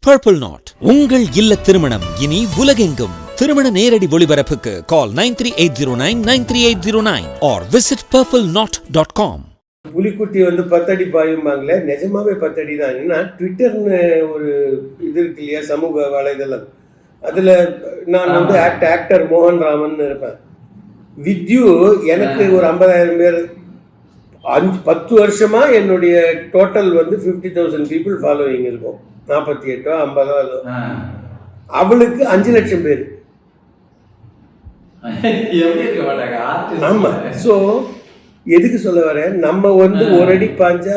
Purple Knot. உங்கள் இல்ல திருமணம் இனி உலகெங்கும். திருமண நேரடி ஒளிபரப்புக்கு call 9380993809 or visit purpleknot.com. புலிக்குட்டி 10 அடி பாயும்பாங்களே, நிஜமாவே 10 அடி தான். ஏன்னா ட்விட்டர்னு ஒரு இது இருக்கு இல்லையா, சமூக வலைதளம், அதில் நான் ஆக்டர் மோகன் ராமன் இருப்பேன். வித்யூ எனக்கு ஒரு 50,000 பேர், 10 வருஷமா என்னுடைய டோட்டல் 50,000 பீப்புள் ஃபாலோவிங் இருக்கும். 48 50 அவளுக்கு 5 லட்சம் பேர். ஆமா. ஸோ எதுக்கு சொல்ல வரேன், நம்ம ஒரு அடி பாஞ்சா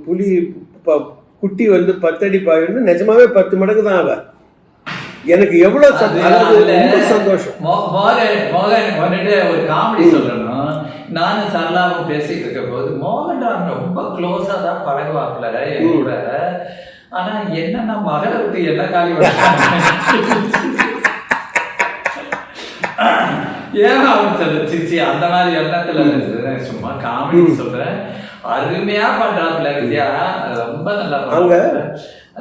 புலி குட்டி 10 அடி பாயணும், நிஜமாவே 10 மடங்கு தான் அவ. எனக்கு எவ்வளவு சந்தோஷம். ஒரு காமெடி சொல்லணும். நானும் சரளாவும் பேசிட்டு இருக்க போது மோகன் ரொம்ப க்ளோஸா தான் பழகுவாப்புல என் கூட. ஆனா என்னன்னா மகளை விட்டு என்ன காலி ஏன் அவன் சொல்லிச்சு அந்த மாதிரி எண்ணத்துல சும்மா காமெடி சொல்றேன். அருமையா பண்றாப்புல வித்யா, ரொம்ப நல்லா அவங்க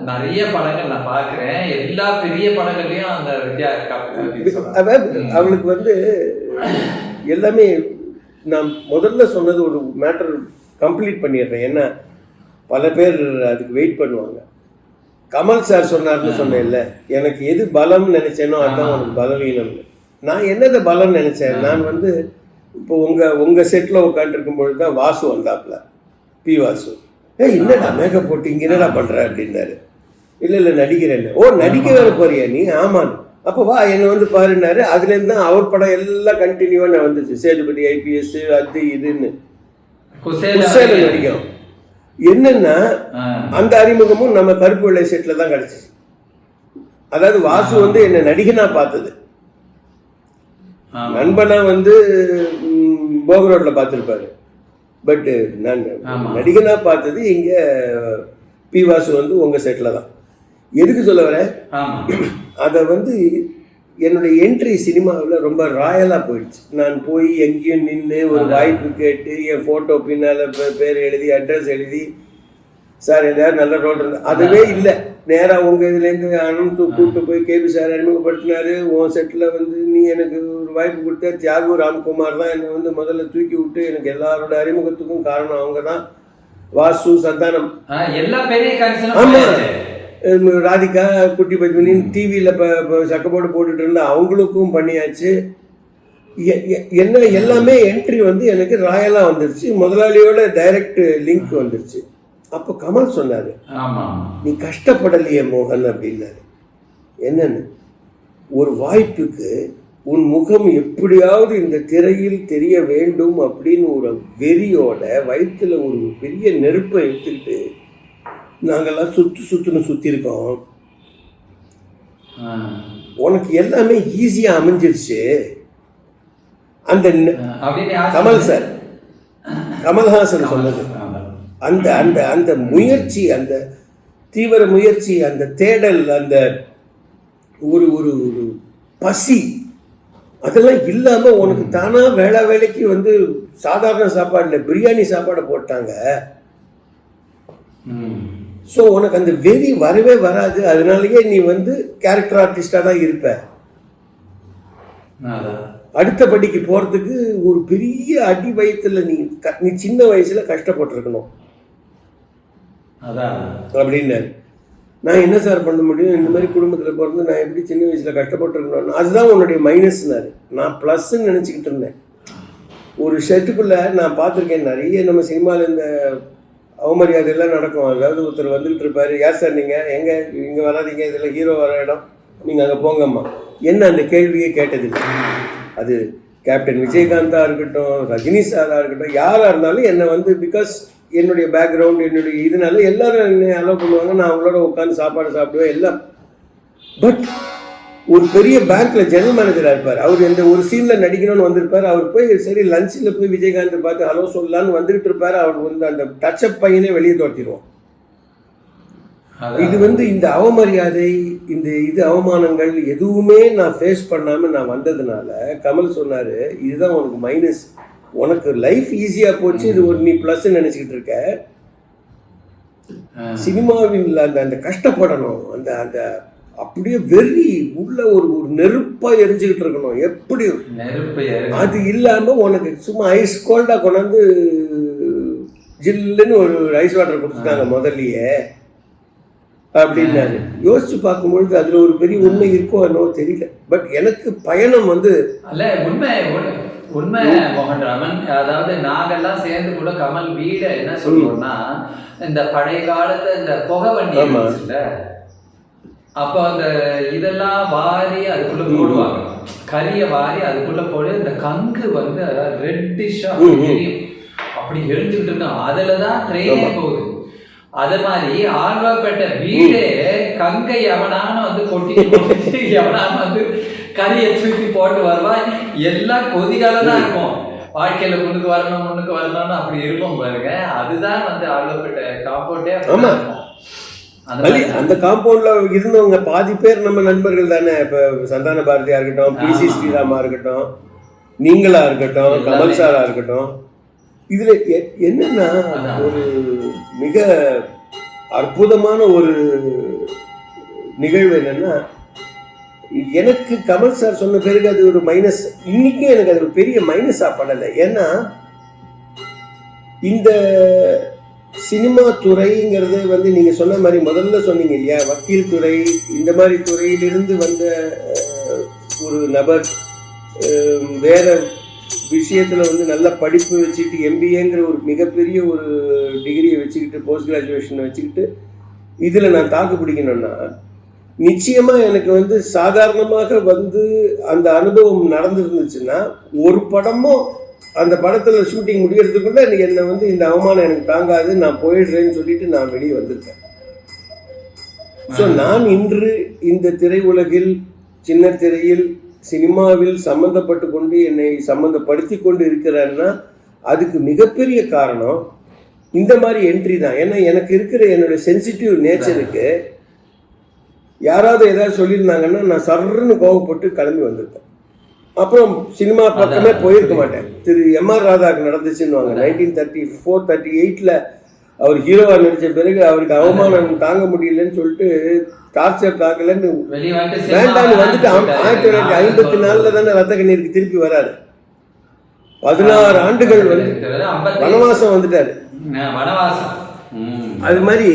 நிறைய படங்கள் நான் பாக்குறேன். எல்லா பெரிய படங்கள்லயும் அந்த வித்யா அவளுக்கு எல்லாமே. நான் முதல்ல சொன்னது ஒரு மேட்டர் கம்ப்ளீட் பண்ணிடுறேன். ஏன்னா பல பேர் அதுக்கு வெயிட் பண்ணுவாங்க. கமல் சார் சொன்னார்னு சொன்னேன்ல, எனக்கு எது பலம் நினைச்சேனோ அதுதான் உனக்கு பலவீனம்னு. நான் என்னதை பலம் நினைச்சேன், நான் இப்போ உங்கள் செட்டில் உட்காந்துருக்கும் பொழுது தான் வாசு வந்தாப்புல, பி வாசு. என்னடா மேக்கப் போட்டு இங்கே என்னடா பண்ணுற அப்படின்னாரு. இல்லை நடிக்கிறேன்னு. ஓ, நடிக்க வேற போறியா நீ? ஆமான்னு. அப்போ வா என்னை பாருன்னாரு. அதுலேருந்து தான் அவர் படம் எல்லாம் கண்டினியூவாக நான் வந்துச்சு. சேதுபதி IPS அது இதுன்னு நடிக்கும். என்னன்னா அந்த அறிமுகமும் நம்ம கருப்பு வெள்ளை செட்டில் தான் கிடைச்சிச்சு. அதாவது வாசு என்னை நடிகனா பார்த்தது, நண்பனா போக ரோட்ல பார்த்துருப்பாரு. பட் நான் நடிகனா பார்த்தது இங்க பி வாசு உங்க செட்டில் தான். எதுக்கு சொல்ல வரேன், அதை என்னுடைய என்ட்ரி சினிமாவில் ரொம்ப ராயலாக போயிடுச்சு. நான் போய் எங்கேயும் நின்று ஒரு வாய்ப்பு கேட்டு என் ஃபோட்டோ பின்னால் பேர் எழுதி அட்ரஸ் எழுதி, சார் எதாவது நல்ல ரோல் இருந்து அதுவே இல்லை. நேராக உங்கள் இதுலேருந்து அனந்த் கூப்பிட்டு போய் கேபி சார் அறிமுகப்படுத்தினாரு. உன் செட்டில் நீ எனக்கு ஒரு வாய்ப்பு கொடுத்த தியாகு ராம்குமார் தான் என்னை முதல்ல தூக்கி விட்டு எனக்கு எல்லாரோட அறிமுகத்துக்கும் காரணம் அவங்க தான். வாசு, சந்தானம், ஆமாம், ராதிகா, குட்டி பத்மினி டிவியில் இப்போ சக்கப்போடு போட்டுட்டு இருந்தா அவங்களுக்கும் பண்ணியாச்சு. என்ன எல்லாமே என்ட்ரி எனக்கு ராயலாக வந்துருச்சு. முதலாளியோட டைரக்ட் லிங்க் வந்துருச்சு. அப்போ கமல் சொன்னார், நீ கஷ்டப்படலையே மோகன் அப்படின்னாரு. என்னன்னு, ஒரு வாய்ப்புக்கு உன் முகம் எப்படியாவது இந்த திரையில் தெரிய வேண்டும் அப்படின்னு ஒரு வெறியோட வயிற்றுல ஒரு பெரிய நெருப்பை எடுத்துக்கிட்டு நாங்கெல்லாம் சுற்றி இருக்கோம். உனக்கு எல்லாமே ஈஸியா அமைஞ்சிருச்சு. அந்த கமல் சார், கமல்ஹாசன் சொன்னது, அந்த அந்த அந்த முயற்சி, அந்த தீவிர முயற்சி, அந்த தேடல், அந்த ஒரு ஒரு ஒரு பசி, அதெல்லாம் இல்லாம உனக்கு தானா வேலைக்கு சாதாரண சாப்பாடுல பிரியாணி சாப்பாடை போட்டாங்க. ஸோ உனக்கு அந்த வெறி வரவே வராது. அதனாலயே நீ கேரக்டர் ஆர்டிஸ்டா தான் இருப்ப. அடுத்த படிக்கு போறதுக்கு ஒரு பெரிய அடி வயத்துல நீ சின்ன வயசுல கஷ்டப்பட்டிருக்கணும் அப்படின்னாரு. நான் என்ன சார் பண்ண முடியும், இந்த மாதிரி குடும்பத்தில் பிறந்து நான் எப்படி சின்ன வயசுல கஷ்டப்பட்டிருக்கணும், அதுதான் உன்னுடைய மைனஸ்னாரு. நான் ப்ளஸ்ன்னு நினச்சிக்கிட்டு இருந்தேன். ஒரு ஷெட்டுக்குள்ள நான் பார்த்துருக்கேன் நிறைய நம்ம சினிமாவில் இந்த அவமரியாதை எல்லாம் நடக்கும். அதாவது ஒருத்தர் வந்துகிட்டு இருப்பாரு, யார் சார் நீங்கள் எங்கே இங்கே வராதிங்க, இதில் ஹீரோ வர இடம், நீங்கள் அங்கே போங்கம்மா. என்ன அந்த கேள்வியே கேட்டதில்லை. அது கேப்டன் விஜயகாந்தாக இருக்கட்டும், ரஜினி சாராக இருக்கட்டும், யாராக இருந்தாலும் என்னை பிகாஸ் என்னுடைய பேக்ரவுண்ட், என்னுடைய இதனால எல்லாரும் என்னை அலோவ் பண்ணுவாங்க. நான் அவங்களோட உட்காந்து சாப்பாடு சாப்பிடுவேன் எல்லாம். பட் ஒரு பெரிய பேங்க்ல ஜெனரல் மேனேஜராக இருப்பார். அவர் எந்த ஒரு சீனில் நடிக்கணும்னு வந்திருப்பார். அவர் போய் சரி லஞ்சில் போய் விஜயகாந்த் பார்த்து ஹலோ சொல்லலான்னு வந்துட்டு இருப்பார். அவர் அந்த டச்சப் பையனே வெளியே தோற்றிடுவோம். இது இந்த அவமரியாதை, இந்த அவமானங்கள் எதுவுமே நான் ஃபேஸ் பண்ணாமல் நான் வந்ததுனால கமல் சொன்னார், இதுதான் உனக்கு மைனஸ். உனக்கு லைஃப் ஈஸியாக போச்சு, இது ஒரு நீ ப்ளஸ் நினச்சிக்கிட்டு இருக்க. சினிமாவில் அந்த அந்த கஷ்டப்படணும், அந்த அந்த அப்படியே வெறி உள்ள ஒரு ஒரு நெருப்பா எரிஞ்சுக்கிட்டு இருக்கணும். எப்படி அது இல்லாம உனக்கு சும்மா ஐஸ் கோல்டா கொண்டாந்து ஜில்லுன்னு ஒரு ஐஸ் வாட்டர் கொடுத்துட்டாங்க முதல்லயே அப்படின்னாரு. யோசிச்சு பார்க்கும்பொழுது அதுல ஒரு பெரிய உண்மை இருக்கோ என்னவோ தெரியல. பட் எனக்கு பயணம் வந்து உண்மை மோகன்ராமன். அதாவது நாங்கெல்லாம் சேர்ந்து கூட கமல் வீட என்ன சொல்லுவோம்னா, இந்த பழைய காலத்துல இந்த புகை வண்டி இருந்துச்சுல்ல, அப்போ அந்த இதெல்லாம் வாரி அதுக்குள்ள போடுவாங்க, கரிய வாரி அதுக்குள்ள போடு, இந்த கங்கு வந்து ரெட்டிஷா அப்படி எரிஞ்சுக்கிட்டு இருக்கோம். அதுலதான் ட்ரெயினே போகுது. அது மாதிரி ஆழ்வாப்பேட்டை வீடே கங்கை எவனான வந்து கொட்டி எவனான வந்து கறியை தூக்கி போட்டு வருவா. எல்லாம் கொதிகாலம் தான் இருக்கும். வாழ்க்கையில முன்னுக்கு வரணும்னு அப்படி இருப்போம் பாருங்க. அதுதான் வந்து ஆழ்வாப்பேட்டை காம்பவுண்டே. அந்த காம்பவுண்ட்ல இருந்தவங்க பாதி பேர் நம்ம நண்பர்கள் தானே. இப்ப சந்தான பாரதியா இருக்கட்டும், PC ஸ்ரீராமா இருக்கட்டும், நீங்களா இருக்கட்டும், கமல் சாரா இருக்கட்டும். இதுல என்னன்னா ஒரு மிக அற்புதமான ஒரு நிகழ்வு என்னன்னா, எனக்கு கமல் சார் சொன்ன பிறகு அது ஒரு மைனஸ், இன்னைக்கும் எனக்கு அது ஒரு பெரிய மைனஸா படலை. ஏன்னா இந்த சினிமா துறைங்கிறது வந்து நீங்க சொன்ன மாதிரி முதல்ல சொன்னீங்க இல்லையா, வக்கீல் துறை இந்த மாதிரி துறையிலிருந்து வந்த ஒரு நபர் வேற விஷயத்துல வந்து நல்ல படிப்பு வச்சுக்கிட்டு MBAங்கிற ஒரு மிகப்பெரிய ஒரு டிகிரியை வச்சுக்கிட்டு போஸ்ட் கிராஜுவேஷனை வச்சுக்கிட்டு இதுல நான் தாக்கு பிடிக்கணும்னா நிச்சயமா எனக்கு வந்து சாதாரணமாக வந்து அந்த அனுபவம் நடந்துருந்துச்சுன்னா ஒரு படமும் அந்த படத்துல ஷூட்டிங் முடியறதுக்குள்ள என்னை வந்து இந்த அவமானம் எனக்கு தாங்காது, நான் போயிடுறேன்னு சொல்லிட்டு நான் வெளியே வந்திருக்கேன். ஸோ நான் இன்று இந்த திரையுலகில், சின்ன திரையில், சினிமாவில் சம்மந்தப்பட்டு கொண்டு என்னை சம்மந்தப்படுத்தி கொண்டு இருக்கிறேன்னா அதுக்கு மிகப்பெரிய காரணம் இந்த மாதிரி என்ட்ரி தான். ஏன்னா எனக்கு இருக்கிற என்னோட சென்சிட்டிவ் நேச்சருக்கு யாராவது ஏதாவது சொல்லியிருந்தாங்கன்னா நான் சர்ன்னு கோவப்பட்டு கிளம்பி வந்திருக்கேன். அப்புறம் சினிமா பக்கமே போயிருக்க மாட்டேன். திரு MR ராதாவுக்கு நடந்துச்சுன்னுவாங்க. 1934-38 அவர் ஹீரோவா நடிச்ச பிறகு அவருக்கு அவமானம் தாங்க முடியலன்னு சொல்லிட்டு டார்ச்சர் தாக்கலன்னு வேண்டான்னு வந்துட்டு 1954 தானே ரத்த கண்ணீருக்கு திருப்பி வராரு. 16 ஆண்டுகள் வந்து வனவாசம் வந்துட்டாரு. அது மாதிரி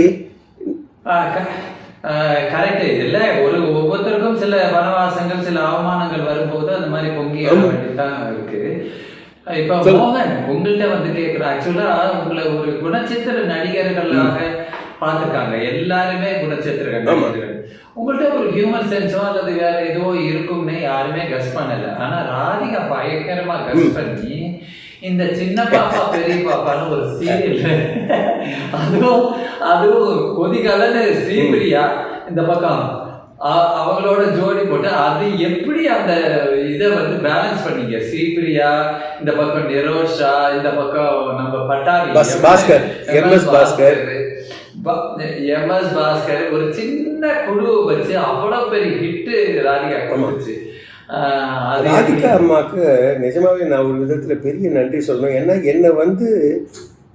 கரெக்ட். இதுல ஒவ்வொருத்தருக்கும் சில வனவாசங்கள், சில அவமானங்கள் வரும்போது அந்த மாதிரி பொங்கி தான் இருக்கு. இப்ப மோகன் உங்கள்கிட்ட வந்து கேட்கிறேன். ஆக்சுவலா உங்களை ஒரு குணச்சித்திர நடிகர்களாக பார்த்துருக்காங்க, எல்லாருமே குணச்சித்திர நடிகர்கள். உங்கள்கிட்ட ஒரு ஹியூமர் சென்ஸோ அல்லது வேற ஏதோ இருக்கும்னு யாருமே கஸ் பண்ணல. ஆனா ராதிகா பயங்கரமா கஸ் பண்ணி இந்த சின்ன பாப்பா பெரிய பாப்பான்னு ஒரு சீரியல், அதுவும் கொதிகாலன்னு ஸ்ரீபிரியா இந்த பக்கம் அவங்களோட ஜோடி போட்டு அது எப்படி அந்த இதை வந்து பேலன்ஸ் பண்ணீங்க? ஸ்ரீபிரியா இந்த பக்கம், நிரோஷா இந்த பக்கம், நம்ம பட்டாபி பாஸ்கர், MS பாஸ்கர் ஒரு சின்ன குழு வச்சு அவ்வளவு பெரிய ஹிட்டு ராதிகா கொடுத்துச்சு. ராதிகா அம்மாவுக்கு நிஜமாவே நான் ஒரு விதத்துல பெரிய நன்றி சொல்லணும். ஏன்னா என்னை வந்து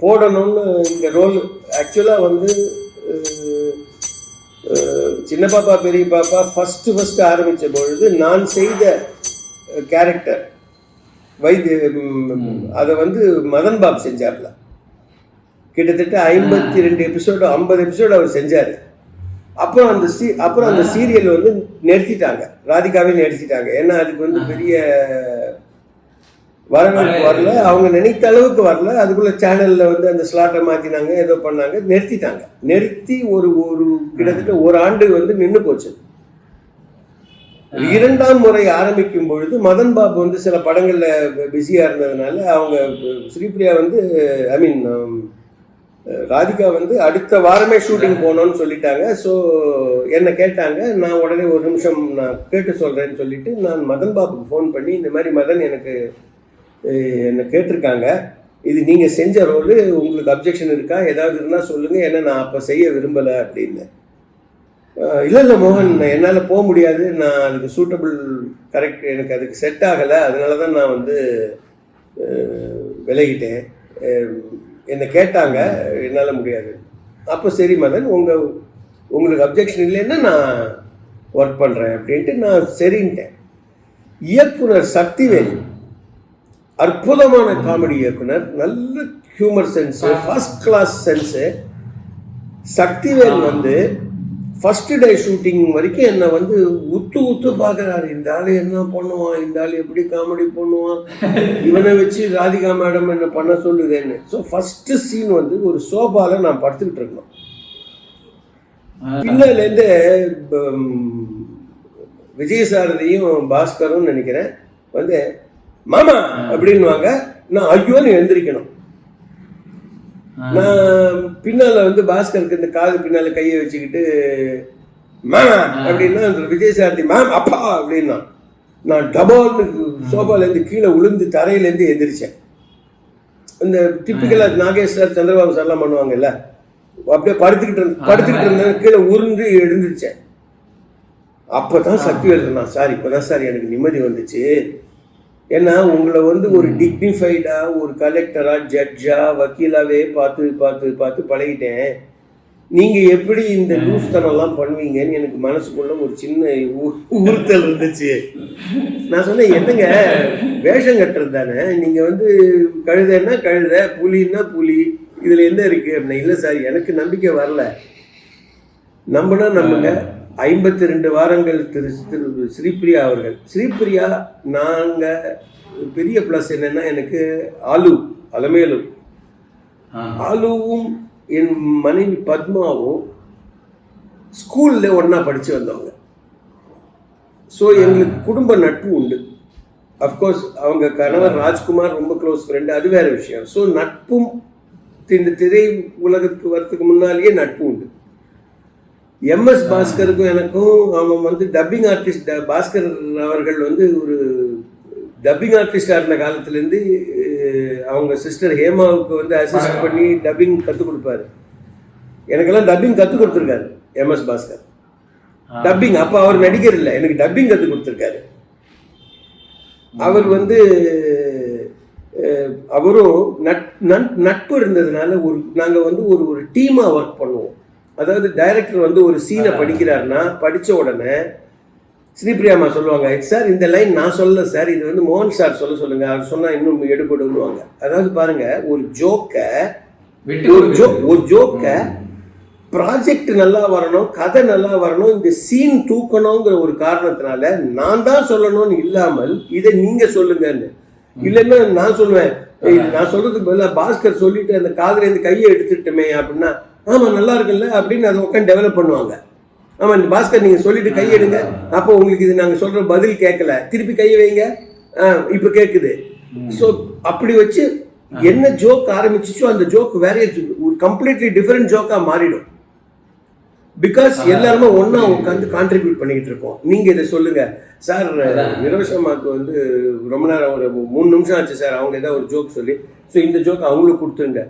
போடணும்னு இந்த ரோல் ஆக்சுவலா வந்து சின்ன பாப்பா பெரிய பாப்பா ஃபர்ஸ்ட் ஆரம்பித்த பொழுது நான் செய்த கேரக்டர் அதை வந்து மதன் பாபு செஞ்சார்ல. கிட்டத்தட்ட 52 எபிசோடு 50 எபிசோடு அவர் செஞ்சார். அப்புறம் அந்த சீரியல் வந்து நிறுத்திட்டாங்க, ராதிகாவே நிறுத்திட்டாங்க. ஏன்னா அதுக்கு வந்து பெரிய வரவேற்பு வரல, அவங்க நினைத்த அளவுக்கு வரல. அதுக்குள்ள சேனல்ல வந்து அந்த ஸ்லாட்டை மாத்தினாங்க, ஏதோ பண்ணாங்க, நிறுத்திட்டாங்க. நிறுத்தி ஒரு கிட்டத்தட்ட ஒரு ஆண்டு வந்து நின்று போச்சு. 2ஆம் முறை ஆரம்பிக்கும் பொழுது மதன் பாபு வந்து சில படங்கள்ல பிஸியா இருந்ததுனால அவங்க ஸ்ரீபிரியா வந்து ராதிகா வந்து அடுத்த வாரமே ஷூட்டிங் போனோன்னு சொல்லிட்டாங்க. ஸோ என்னை கேட்டாங்க. நான் உடனே ஒரு நிமிஷம் நான் கேட்டு சொல்றேன்னு சொல்லிட்டு நான் மதன் பாபுக்கு ஃபோன் பண்ணி இந்த மாதிரி மதன் என்னை கேட்டிருக்காங்க, இது நீங்கள் செஞ்ச ரோலு, உங்களுக்கு அப்ஜெக்ஷன் இருக்கா, ஏதாவது இருந்தால் சொல்லுங்கள், ஏன்னா நான் அப்போ செய்ய விரும்பலை அப்படின்னு. இல்லை மோகன், என்னால் போக முடியாது, நான் அதுக்கு சூட்டபிள் கரெக்ட், எனக்கு அதுக்கு செட் ஆகலை, அதனால தான் நான் வந்து விலகிட்டேன். என்னை கேட்டாங்க, என்னால் முடியாது. அப்போ சரி மதன், உங்களுக்கு அப்ஜெக்ஷன் இல்லைன்னா நான் ஒர்க் பண்ணுறேன் அப்படின்ட்டு நான் சரின்ட்டேன். இயக்குனர் சக்திவேல் அற்புதமான காமெடி இயக்குனர், நல்ல humour sense, first class sense. Sakthivel வந்து ஃபர்ஸ்ட் டே ஷூட்டிங் வரைக்கும் என்னை வந்து உத்து பார்க்குறாரு. இந்த ஆள் என்ன பண்ணுவான், இந்த ஆள் எப்படி காமெடி பண்ணுவான், இவனை வச்சு ராதிகா மேடம் என்ன பண்ண சொல்லுதேன்னு. ஸோ ஃபஸ்ட்டு சீன் வந்து ஒரு சோபாவில் நான் படுத்துக்கிட்டு இருக்கணும். பின்னாலேருந்து விஜயசாரதியும் பாஸ்கரும் நினைக்கிறேன் வந்து மாமா அப்படின்வாங்க. நான் ஐயோன்னு எழுந்திரிக்கணும். நான் பின்னால வந்து பாஸ்கருக்கு இந்த காது பின்னால கையை வச்சுக்கிட்டு மாமா அப்படின்னா விஜயசாரதி மேம் அப்பா அப்படின்னா நான் டபால்னு சோபாலேருந்து கீழே விழுந்து தரையிலேருந்து எந்திரிச்சேன். இந்த டிப்பிக்கலாக நாகேஷ் சார், சந்திரபாபு சார்லாம் பண்ணுவாங்கல்ல, அப்படியே படுத்துக்கிட்டு இருந்தேன், கீழே உருண்டு எழுந்திரிச்சேன். அப்போ தான் சக்திவேல் சொன்னான், சார் இப்போ தான் சார் எனக்கு நிம்மதி வந்துச்சு. ஏன்னா உங்களை வந்து ஒரு டிக்னிஃபைடாக, ஒரு கலெக்டராக, ஜட்ஜாக, வக்கீலாகவே பார்த்து பழகிட்டேன். நீங்கள் எப்படி இந்த லூஸ்தனம்லாம் பண்ணுவீங்கன்னு எனக்கு மனசுக்குள்ள ஒரு சின்ன உறுத்தல் இருந்துச்சு. நான் சொன்னேன், என்னங்க வேஷம் கட்டுறது தானே, நீங்கள் வந்து கழுதைன்னா கழுதை, புலின்னா புலி, இதில் என்ன இருக்குது அப்படின்னா. இல்லை சார் எனக்கு நம்பிக்கை வரல. நம்பினா நம்புங்க. 52 வாரங்கள் திரு ஸ்ரீபிரியா அவர்கள். ஸ்ரீபிரியா நாங்கள் பெரிய ப்ளஸ் என்னென்னா, எனக்கு அலமேலு ஆலுவும் என் மனைவி பத்மாவும் ஸ்கூலில் ஒன்றா படித்து வந்தவங்க. ஸோ எங்களுக்கு குடும்ப நட்பு உண்டு. அஃப்கோர்ஸ் அவங்க கணவர் ராஜ்குமார் ரொம்ப க்ளோஸ் ஃப்ரெண்டு, அது வேறு விஷயம். ஸோ நட்பும் இந்த திரை உலகத்துக்கு வரத்துக்கு முன்னாலேயே நட்பு உண்டு. MS பாஸ்கருக்கும் எனக்கும், அவன் வந்து டப்பிங் ஆர்டிஸ்ட், பாஸ்கர் அவர்கள் வந்து ஒரு டப்பிங் ஆர்டிஸ்டாக இருந்த காலத்துலேருந்து அவங்க சிஸ்டர் ஹேமாவுக்கு வந்து அசிஸ்ட் பண்ணி டப்பிங் கற்றுக் கொடுப்பாரு. எனக்கெல்லாம் டப்பிங் கற்றுக் கொடுத்துருக்காரு MS பாஸ்கர். டப்பிங் அப்போ அவர் நடிகர் இல்லை, எனக்கு டப்பிங் கற்றுக் கொடுத்துருக்காரு. அவர் வந்து அவரும் நட்பு இருந்ததுனால நாங்கள் வந்து ஒரு டீமாக ஒர்க் பண்ணுவோம். அதாவது டைரக்டர் வந்து ஒரு சீனை படிக்கிறாருன்னா, படித்த உடனே ஸ்ரீபிரியாமா சொல்லுவாங்க, சார் இந்த லைன் நான் சொல்லல சார், இது வந்து மோகன் சார் சொல்லுங்கள், அவர் சொன்னால் இன்னும் எடுபடுவாங்க. அதாவது பாருங்கள், ஒரு ஜோக்கை ப்ராஜெக்ட் நல்லா வரணும், கதை நல்லா வரணும், இந்த சீன் தூக்கணுங்கிற ஒரு காரணத்தினால நான் தான் சொல்லணும்னு இல்லாமல் இதை நீங்கள் சொல்லுங்கன்னு. இல்லைன்னா நான் சொல்லுவேன், நான் சொல்கிறதுக்கு பதிலாக பாஸ்கர் சொல்லிட்டு அந்த காதுலேருந்து கையை எடுத்துட்டோமே அப்படின்னா, ஆமாம் நல்லா இருக்குல்ல அப்படின்னு அதை உட்காந்து டெவலப் பண்ணுவாங்க. ஆமாம் இந்த பாஸ்கர் நீங்கள் சொல்லிட்டு கையெடுங்க, அப்போ உங்களுக்கு இது நாங்கள் சொல்கிற பதில் கேட்கல, திருப்பி கையை வைங்க, இப்போ கேட்குது. ஸோ அப்படி வச்சு என்ன ஜோக் ஆரம்பிச்சிச்சோ அந்த ஜோக் வேற ஒரு கம்ப்ளீட்லி டிஃப்ரெண்ட் ஜோக்காக மாறிடும். பிகாஸ் எல்லாருமே ஒன்றா உட்காந்து கான்ட்ரிபியூட் பண்ணிக்கிட்டு இருக்கோம். நீங்கள் இதை சொல்லுங்கள் சார், நிரோஷமாவுக்கு வந்து ரொம்ப நேரம் ஒரு 3 நிமிஷம் ஆச்சு சார், அவங்க ஏதாவது ஒரு ஜோக் சொல்லி, ஸோ இந்த ஜோக் அவங்களுக்கு கொடுத்துருங்க.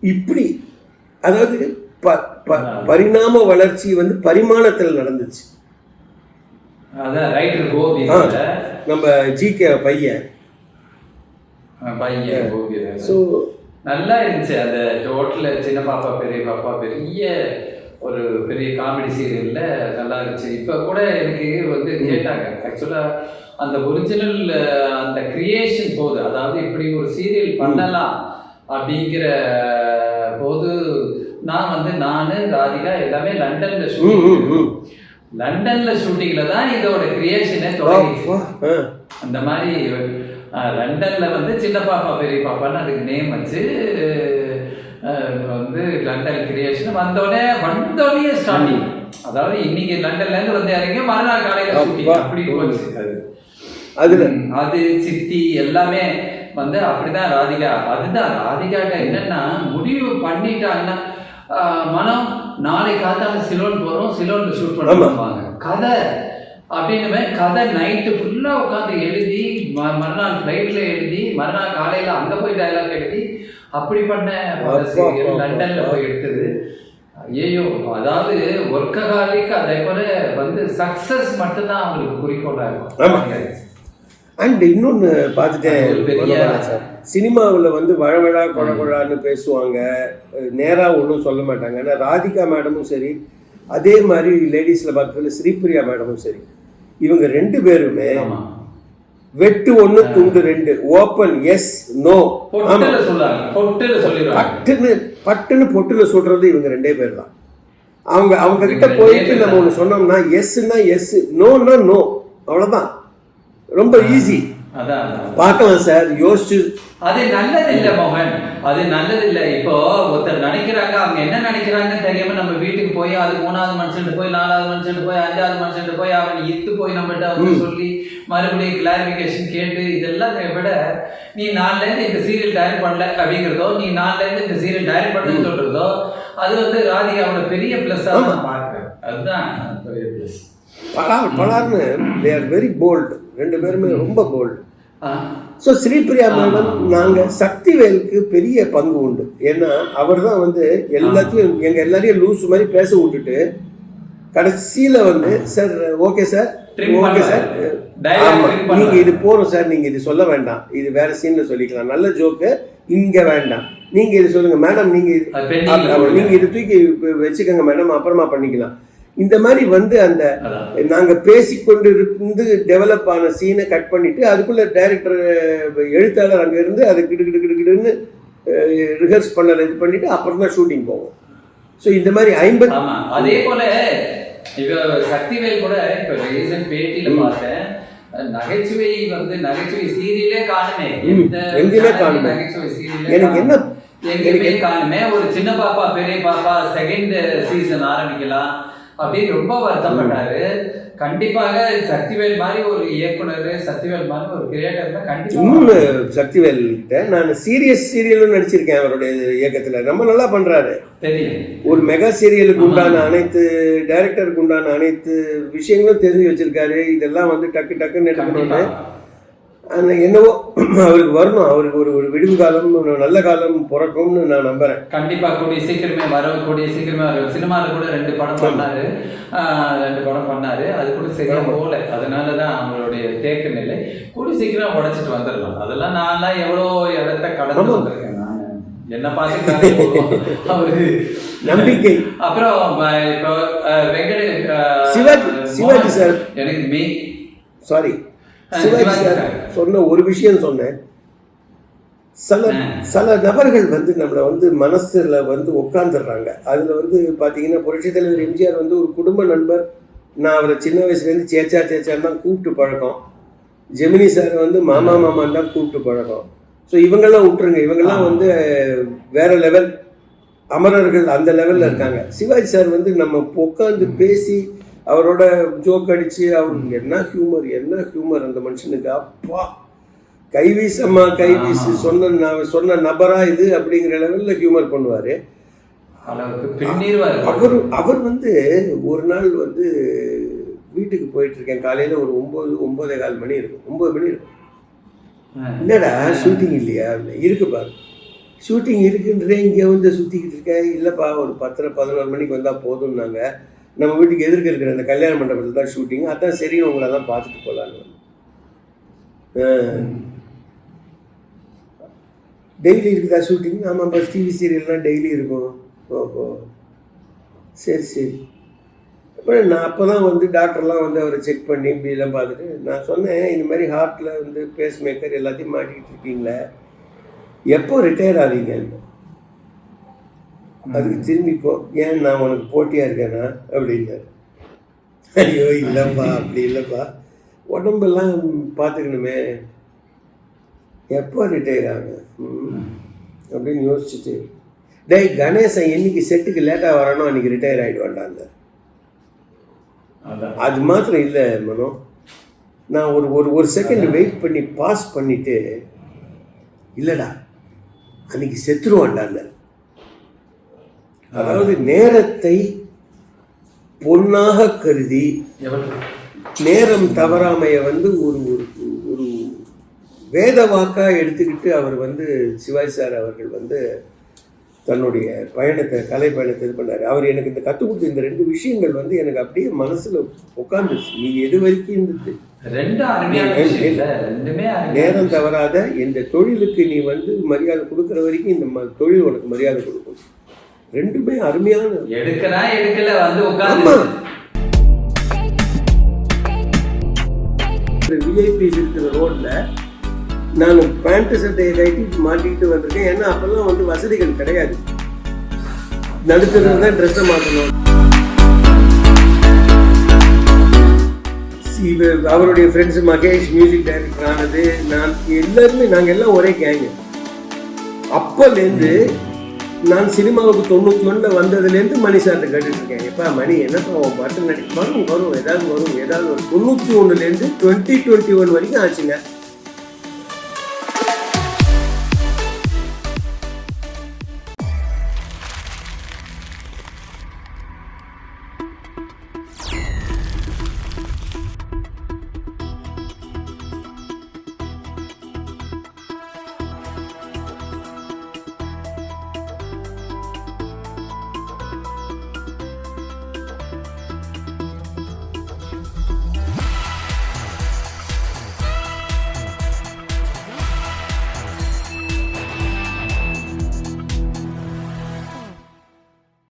இப்படி அதாவது பரிணாம வளர்ச்சி வந்து பரிமாணத்தில் நடந்துச்சு. நம்ம GK பையன் ஸோ நல்லா இருந்துச்சு அந்த டோட்டல். சின்ன பாப்பா பெரிய பாப்பா பெரிய காமெடி சீரியல்ல நல்லா இருந்துச்சு. இப்போ கூட எனக்கு வந்து கேட்டாங்க, ஆக்சுவலாக அந்த ஒரிஜினல் அந்த கிரியேஷன் போது, அதாவது இப்படி ஒரு சீரியல் பண்ணலாம் அப்படிங்கிற போது நான் ராதிகா எல்லாமே லண்டன்ல ஷூட்டிங்ல தான் இதோட கிரியேஷனே தொடங்கிச்சு. அந்த மாதிரி லண்டன்ல வந்து சின்ன பாப்பா பெரிய பாப்பான்னு அதுக்கு நேம் வச்சு வந்து லண்டன் கிரியேஷன் வந்தோடனே ஸ்டார்டிங். அதாவது இன்னைக்கு லண்டன்ல இருந்து வந்து இறங்கி மறுநாள் காலையில ஷூட்டிங் அப்படி போச்சு. அது சித்தி எல்லாமே வந்து அப்படிதான் ராதிகா. அதுதான் ராதிகாட்ட என்னன்னா, முடிவு பண்ணிட்டாங்கன்னா மனம் நாளை காத்தால சிலோன் போறோம், சிலோன்ல ஷூட் பண்ணுவாங்க கதை அப்படின்னு. கதை நைட்டு ஃபுல்லா உட்காந்து எழுதி, மறுநாள் ஃப்ளைட்ல எழுதி, மறுநாள் காலையில அங்க போய் டயலாக் எழுதி, அப்படி பண்ண லண்டன்ல போய் எடுத்தது. ஐயோ, அதாவது ஒர்க்ககாலிக், அதே போல வந்து சக்சஸ் மட்டும்தான் அவங்களுக்கு குறிக்கோளா இருக்கும். அண்ட் இன்னொன்று பார்த்துட்டேன் சார், சினிமாவில் வந்து வழவழா குழகுழான்னு பேசுவாங்க, நேராக ஒன்றும் சொல்ல மாட்டாங்க. ஆனால் ராதிகா மேடமும் சரி, அதே மாதிரி லேடிஸில் பார்த்ததுல ஸ்ரீபிரியா மேடமும் சரி, இவங்க 2 பேருமே வெட்டு 1 துண்டு 2, ஓப்பன் எஸ் நோ, பட்டுன்னு பொட்டுல சொல்றது இவங்க 2 பேர் தான். அவங்க கிட்ட போயிட்டு நம்ம ஒன்று சொன்னோம்னா எஸ்ன்னா எஸ், நோன்னா நோ, அவ்வளோதான். ரொம்ப ஈஸி. பார்க்கலாம் சார், யோசிச்சு. அது நல்லது இல்ல மோகன், அது நல்லது இல்ல. இப்போ ஒருத்தர் நினைக்கிறாங்க, அவங்க என்ன நினைக்கிறாங்கன்னு தெரியாம நம்ம வீட்டுக்கு போய் அது 3வது மனுஷன் போய் 4வது மனுஷன் போய் 5வது மனுஷன் போய் அவன் இத்து போய் நம்மகிட்ட வந்து சொல்லி மறுபடியும் கிளாரிபிகேஷன் கேட்டு இதெல்லாம் விட, நீ 4ல இருந்து இந்த சீரியல் டைரக்ட் பண்ணல அப்படிங்கிறதோ, நீ 4ல இருந்து இந்த சீரியல் டைரக்ட் பண்ணு சொல்றதோ, அது வந்து ராதிகாவோட பெரிய பிளஸ்ஸா நான் பார்க்கிறேன். அதுதான் பெரிய பிளஸ். பலார்னு தே ஆர் வெரி போல்டு, 2 பேருமே ரொம்ப போல்டு. ஸோ ஸ்ரீபிரியா மேடம், நாங்கள் சக்திவேலுக்கு பெரிய பங்கு உண்டு. ஏன்னா அவர் தான் வந்து எல்லாத்தையும் எங்கள் எல்லாரையும் லூஸ் மாதிரி பேச விட்டுட்டு கடைசியில் வந்து sir okay sir, okay sir, ஆமாம் நீங்கள் இது போகிறோம் சார், நீங்கள் இது சொல்ல வேண்டாம், இது வேற சீனில் சொல்லிக்கலாம், நல்ல ஜோக்கு இங்கே வேண்டாம், நீங்கள் இது சொல்லுங்கள் மேடம், நீங்கள் இது தூக்கி வச்சுக்கோங்க மேடம், அப்புறமா பண்ணிக்கலாம். இந்த மாதிரி வந்து அந்த நாங்கள் பேசிக்கொண்டு இருந்து டெவலப் ஆன சீனை கட் பண்ணிட்டு அதுக்குள்ள டைரக்டர் எழுத்தாளர் அங்கே இருந்து அதை கிடுன்னு ரிஹர்ஸ் பண்ண இது பண்ணிட்டு அப்புறம் தான் ஷூட்டிங் போவோம். ஸோ இந்த மாதிரி 50. அதே போல இப்போ சக்திவேல் கூட இப்போ ரீசன்ட் பேட்டியில பார்த்தேன், நகைச்சுவை வந்து நகைச்சுவை சீரியலே காணுமே, எங்கேயுமே காணுமே, நகைச்சுவை சீரியல் எனக்கு என்ன எங்கேயுமே காணுமே. ஒரு சின்ன பாப்பா பெரிய பாப்பா 2nd சீசன் ஆரம்பிக்கலாம் அப்படின்னு ரொம்ப வருத்தப்பட்டாரு. கண்டிப்பாக சக்திவேல் மாதிரி ஒரு இயக்குனர், சக்திவேல் மாதிரி ஒரு கிரியேட்டர் தான் கண்டிப்பா. இன்னொன்று சக்திவேல் கிட்ட நான் சீரியலும் நடிச்சிருக்கேன் அவருடைய இயக்கத்தில், ரொம்ப நல்லா பண்றாரு. தெரியும், ஒரு மெகா சீரியலுக்கு உண்டான அனைத்து டைரக்டருக்கு உண்டான அனைத்து விஷயங்களும் தெரிஞ்சு வச்சிருக்காரு. இதெல்லாம் வந்து டக்குன்னு எடுக்கணும்னு என்னவோ அவருக்கு வரணும், அவருக்கு ஒரு விடுவு காலம், ஒரு நல்ல காலம் பிறக்கும்னு நான் நம்புறேன். கண்டிப்பா கூடிய சீக்கிரமே வரும். சினிமாவில் கூட 2 படம் பண்ணாரு, அது கூட சரியா போல. அதனாலதான் அவங்களுடைய தேக்க நிலை கூடிய சீக்கிரம் உடைச்சிட்டு வந்துடலாம். அதெல்லாம் நான்லாம் எவ்வளோ இடத்த கடந்து வந்திருக்கேன், நான் என்ன பார்த்து அவரு நம்பிக்கை. அப்புறம் இப்போ சிவாஜி சார், எனக்கு சாரி சிவாஜி சார் சொன்ன ஒரு விஷயம் சொன்னேன். சில நபர்கள் வந்து நம்மளை வந்து மனசுல வந்து உட்காந்துடுறாங்க. அதில் வந்து பார்த்தீங்கன்னா புரட்சித் தலைவர் எம்ஜிஆர் வந்து ஒரு குடும்ப நண்பர். நான் அவரை சின்ன வயசுலேருந்து சேச்சான்னு தான் கூப்பிட்டு பழக்கம். ஜெமினி சார் வந்து மாமான்னு தான் கூப்பிட்டு பழக்கம். ஸோ இவங்கெல்லாம் விட்டுருங்க, இவங்கெல்லாம் வந்து வேற லெவல் அமரர்கள், அந்த லெவலில் இருக்காங்க. சிவாஜி சார் வந்து நம்ம உட்காந்து பேசி அவரோட ஜோக் அடிச்சு, அவருக்கு என்ன ஹியூமர் அந்த மனுஷனுக்கு, அப்பா கைவீசம்மா கைவீசு சொன்ன நபரா இது அப்படிங்கிற லெவலில் ஹியூமர் பண்ணுவார். அவர் வந்து ஒரு நாள் வந்து வீட்டுக்கு போயிட்டு இருக்கேன், காலையில் ஒரு 9:15 மணி இருக்கும், 9 மணி இருக்கும். என்னடா ஷூட்டிங் இல்லையா? இருக்குப்பா, ஷூட்டிங் இருக்குன்றே, இங்கே வந்து சுற்றிக்கிட்டு இருக்கேன். இல்லைப்பா, ஒரு 10-11 மணிக்கு வந்தால் போதும்னாங்க. நம்ம வீட்டுக்கு எதிர்க்க இருக்கிற அந்த கல்யாண மண்டபத்தில் தான் ஷூட்டிங். அதான் சரி, உங்களெல்லாம் பார்த்துட்டு போகலான்னு. டெய்லி இருக்குதா ஷூட்டிங்? ஆமாம், பஸ் டிவி சீரியல்லாம் டெய்லி இருக்கும். ஓஹோ, சரி. அப்புறம் நான் அப்போ தான் வந்து டாக்டர்லாம் வந்து அவரை செக் பண்ணி இப்படிலாம் பார்த்துட்டு நான் சொன்னேன், இந்த மாதிரி ஹார்ட்டில் வந்து பேஸ் மேக்கர் எல்லாத்தையும் மாட்டிக்கிட்டு இருக்கீங்களே, எப்போ ரிட்டையர் ஆவீங்கன்னு. அதுக்கு திரும்பிப்போ, ஏன் நான் உனக்கு போட்டியாக இருக்கேனா அப்படின்னாரு. ஐயோ இல்லைப்பா, அப்படி இல்லைப்பா, உடம்பெல்லாம் பார்த்துக்கணுமே, எப்போ ரிட்டையர் ஆகுங்க அப்படின்னு யோசிச்சுட்டு, டேய் கணேசன் என்னைக்கு செட்டுக்கு லேட்டாக வரணும் அன்றைக்கி ரிட்டையர் ஆகிடுவான்டாங்க. அது மாத்திரம் இல்லை மனோ, நான் ஒரு செகண்ட் வெயிட் பண்ணி பாஸ் பண்ணிவிட்டு, இல்லைடா அன்றைக்கி செத்துருவான்டாங்க. அதாவது நேரத்தை பொன்னாக கருதி நேரம் தவறாமைய வந்து ஒரு ஒரு வேத வாக்கா எடுத்துக்கிட்டு அவர் வந்து சிவாஜி சார் அவர்கள் வந்து தன்னுடைய கலை பயணத்தை இது பண்ணார். அவர் எனக்கு இந்த கற்றுக் கொடுத்த இந்த 2 விஷயங்கள் வந்து எனக்கு அப்படியே மனசில் உட்காந்துருச்சு. நீ எது வரைக்கும் இந்த ரெண்டும் அருமையான விஷயம் இல்ல, ரெண்டுமே அருமையான நேரம் விஷயம். தவறாத இந்த தொழிலுக்கு நீ வந்து மரியாதை கொடுக்குற வரைக்கும் இந்த தொழில் உனக்கு மரியாதை கொடுக்கும். ரெண்டுமே அருமையான. எடுக்கறா எடுக்கல வந்து ஆமா. உட்கார்ந்து விஐபிஸ் இருக்கிற ரோட்ல நான் பேண்ட் சட்டையை கட்டி மாட்டிக்கிட்டு வந்திருக்கேன். ஏன்னா அப்பெல்லாம் வந்து வசதிகள் கிடையாது. நடுத்தருக்கு தான் ட்ரெஸ்ஸை மாற்றணும். அவருடைய ஃப்ரெண்ட்ஸ் மகேஷ் மியூசிக் டைரக்டர் ஆனது, நான் எல்லாருமே நாங்கள் எல்லாம் ஒரே கேங்கு. அப்போலேருந்து நான் சினிமாவுக்கு 91 வந்ததுலேருந்து மணி சார்ட்ட கேட்டுட்டு இருக்கேன். எப்பா மணி என்னப்பா உன் பாட்டு வரும் ஏதாவது வரும் 91 2021 வரைக்கும் ஆச்சுங்க.